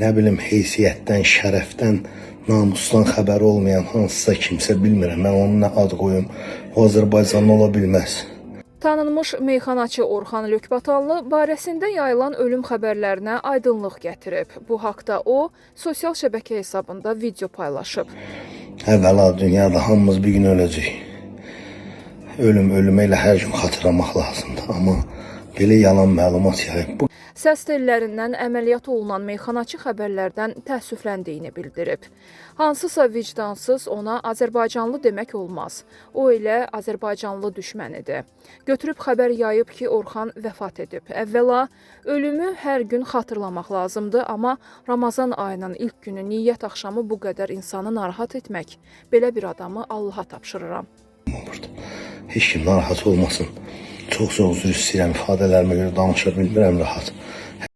nə bilim, heysiyyətdən, şərəfdən, namusdan xəbəri olmayan hansısa kimsə, bilmirəm, mən onun nə ad qoyum, o Azərbaycanlı ola bilməz. Tanınmış meyxanaçı Orxan Lökbatallı barəsində yayılan ölüm xəbərlərinə aydınlıq gətirib. Bu haqda o, sosial şəbəkə hesabında video paylaşıb. Əvvəla dünyada hamımız bir gün öləcək. Ölümə elə hər gün xatırlamaq lazımdır, amma belə yalan məlumat yayıb. Səs tellərindən əməliyyat olunan meyxanaçı xəbərlərdən təəssüfləndiyini bildirib. Hansısa vicdansız ona Azərbaycanlı demək olmaz. O elə Azərbaycanlı düşmənidir. Götürüb xəbər yayıb ki, Orxan vəfat edib. Əvvəla, ölümü hər gün xatırlamaq lazımdır, amma Ramazan ayının ilk günü niyyət axşamı bu qədər insanı narahat etmək, belə bir adamı Allaha tapşırıram. Heç kim narahat olmasın. Çox üzr istəyirəm, ifadələrime görə danışa bilmirəm rahat.